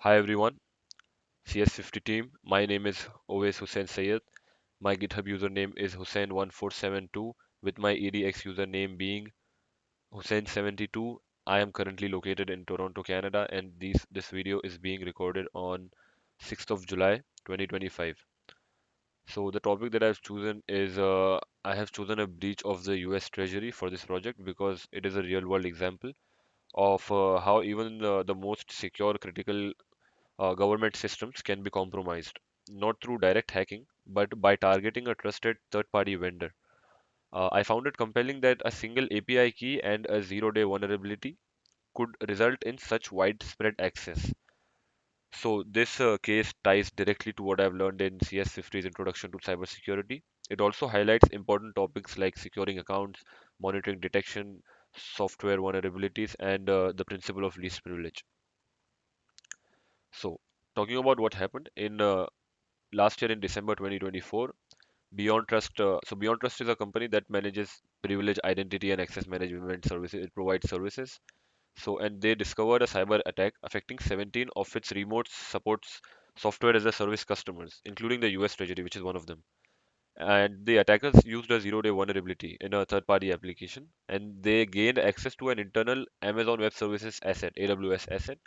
Hi everyone, CS50 team. My name is Owais Hussain Sayed. My GitHub username is Hussain1472 with my EDX username being Hussain72. I am currently located in Toronto, Canada, and this video is being recorded on 6th of July 2025. So the topic that I've chosen is I have chosen a breach of the US Treasury for this project because it is a real world example of how even the most secure critical government systems can be compromised, not through direct hacking, but by targeting a trusted third party vendor. I found it compelling that a single API key and a zero-day vulnerability could result in such widespread access. So, this case ties directly to what I've learned in CS50's Introduction to Cybersecurity. It also highlights important topics like securing accounts, monitoring detection, software vulnerabilities, and the principle of least privilege. So, talking about what happened in last year in December 2024, BeyondTrust. BeyondTrust is a company that manages privilege, identity, and access management services. It provides services. And they discovered a cyber attack affecting 17 of its remote supports software as a service customers, including the US Treasury, which is one of them. And the attackers used a zero-day vulnerability in a third-party application, and they gained access to an internal Amazon Web Services asset, AWS asset,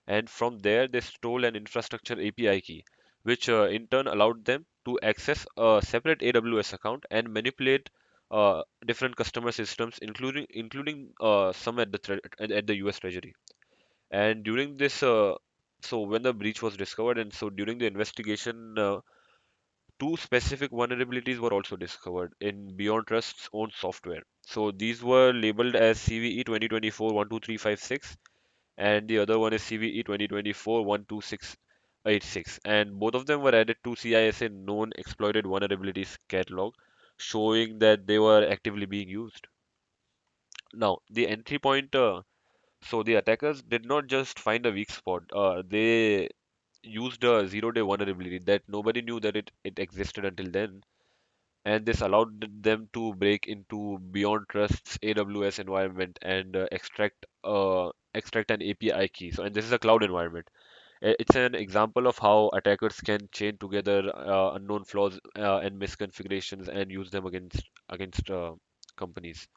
and from there they stole an infrastructure API key, which in turn allowed them to access a separate AWS account and manipulate different customer systems, including some at the US Treasury. And during this, when the breach was discovered, and so during the investigation, two specific vulnerabilities were also discovered in Beyond Trust's own software. So these were labeled as CVE 2024 12356 and the other one is CVE 2024 12686, and both of them were added to CISA known exploited vulnerabilities catalog, showing that they were actively being used. Now, the entry point, the attackers did not just find a weak spot, they used a zero-day vulnerability that nobody knew that it existed until then, and this allowed them to break into Beyond Trust's AWS environment and extract an API key. So, and this is a cloud environment. It's an example of how attackers can chain together unknown flaws and misconfigurations and use them against companies.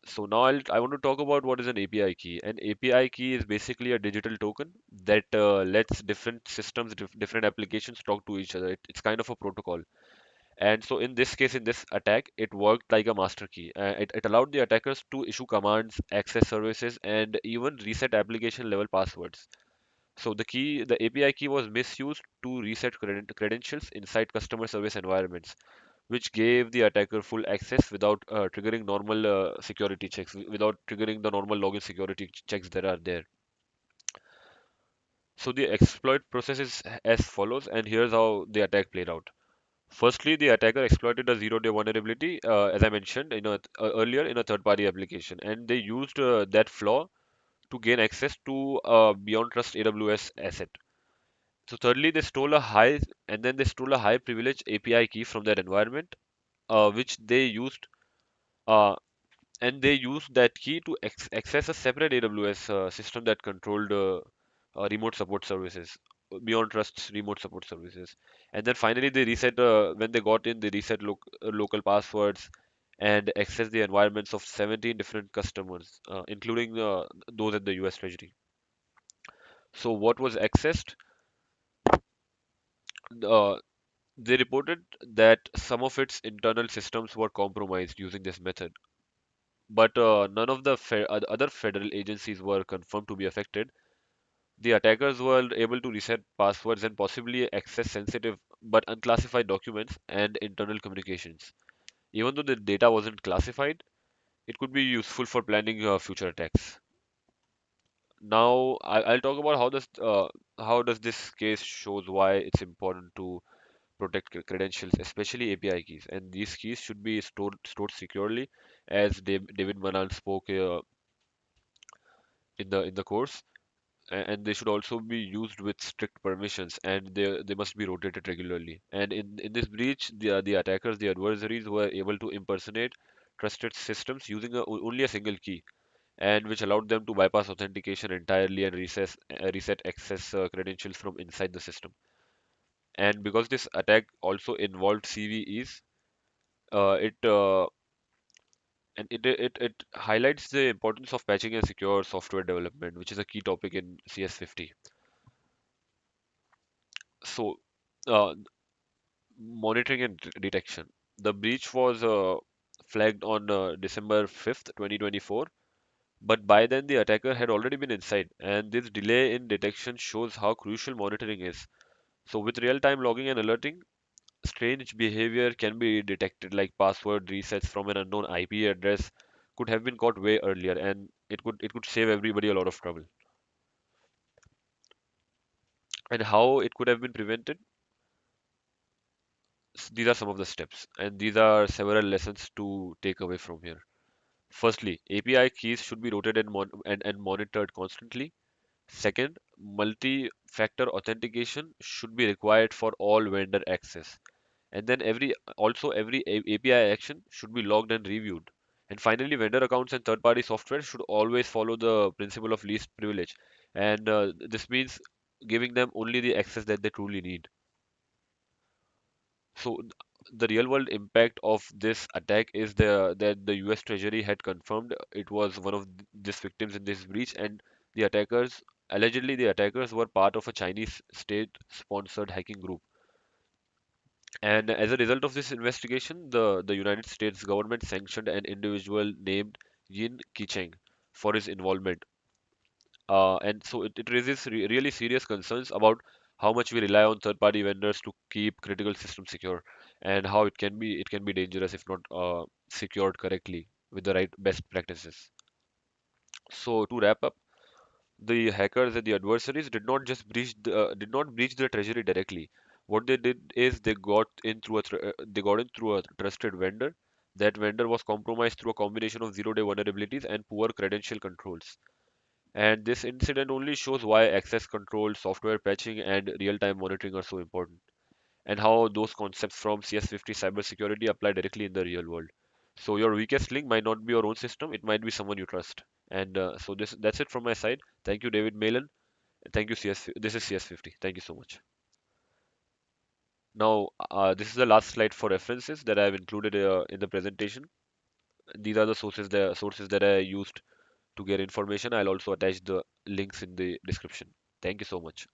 So now I want to talk about what is an API key. An API key is basically a digital token that lets different systems, different applications talk to each other. It's kind of a protocol. And so in this case, in this attack, it worked like a master key. It allowed the attackers to issue commands, access services, and even reset application level passwords. So the API key was misused to reset credentials inside customer service environments, which gave the attacker full access without triggering normal security checks, without triggering the normal login security checks that are there. So the exploit process is as follows, and here's how the attack played out. Firstly, the attacker exploited a zero-day vulnerability, as I mentioned earlier in a third-party application, and they used that flaw to gain access to BeyondTrust AWS asset. So thirdly, they stole a high privilege API key from that environment, which they used, uh, and they used that key to access a separate AWS system that controlled remote support services, beyond Trust's remote support services. And then finally, when they got in, they reset local passwords and accessed the environments of 17 different customers, including those at the US Treasury. So what was accessed? Uh, They reported that some of its internal systems were compromised using this method, but none of the other federal agencies were confirmed to be affected. The attackers were able to reset passwords and possibly access sensitive but unclassified documents and internal communications. Even though the data wasn't classified, it could be useful for planning future attacks. Now, I'll talk about how does this case shows why it's important to protect credentials, especially API keys. And these keys should be stored securely, as David Manan spoke in the course. And they should also be used with strict permissions, and they must be rotated regularly. And in this breach, the attackers, the adversaries, were able to impersonate trusted systems using only a single key. and which allowed them to bypass authentication entirely and reset access credentials from inside the system. And because this attack also involved CVEs, it and it highlights the importance of patching and secure software development, which is a key topic in CS50. So, uh, monitoring and detection. The breach was flagged on December 5th, 2024, but by then the attacker had already been inside, and this delay in detection shows how crucial monitoring is. So, with real-time logging and alerting, strange behavior can be detected, like password resets from an unknown IP address could have been caught way earlier, and it could save everybody a lot of trouble. And how it could have been prevented? These are some of the steps, and these are several lessons to take away from here. Firstly, API keys should be rotated and monitored constantly. Second, multi-factor authentication should be required for all vendor access. And then every API action should be logged and reviewed. And finally, vendor accounts and third-party software should always follow the principle of least privilege. And this means giving them only the access that they truly need. So the real-world impact of this attack is that the U.S. Treasury had confirmed it was one of these victims in this breach, and the attackers allegedly the attackers were part of a Chinese state-sponsored hacking group. And as a result of this investigation, the United States government sanctioned an individual named Yin Qicheng for his involvement. And so it raises really serious concerns about how much we rely on third-party vendors to keep critical systems secure, and how it can be dangerous if not secured correctly with the right best practices. So to wrap up, the hackers and the adversaries did not breach the treasury directly. What they did is they got in through a trusted vendor. That vendor was compromised through a combination of zero-day vulnerabilities and poor credential controls. And this incident only shows why access control, software patching, and real-time monitoring are so important, and how those concepts from CS50 cybersecurity apply directly in the real world. So your weakest link might not be your own system; it might be someone you trust. And so that's it from my side. Thank you, David Malin. Thank you, CS. This is CS50. Thank you so much. Now, this is the last slide for references that I have included in the presentation. These are the sources that I used to get information. I'll also attach the links in the description. Thank you so much.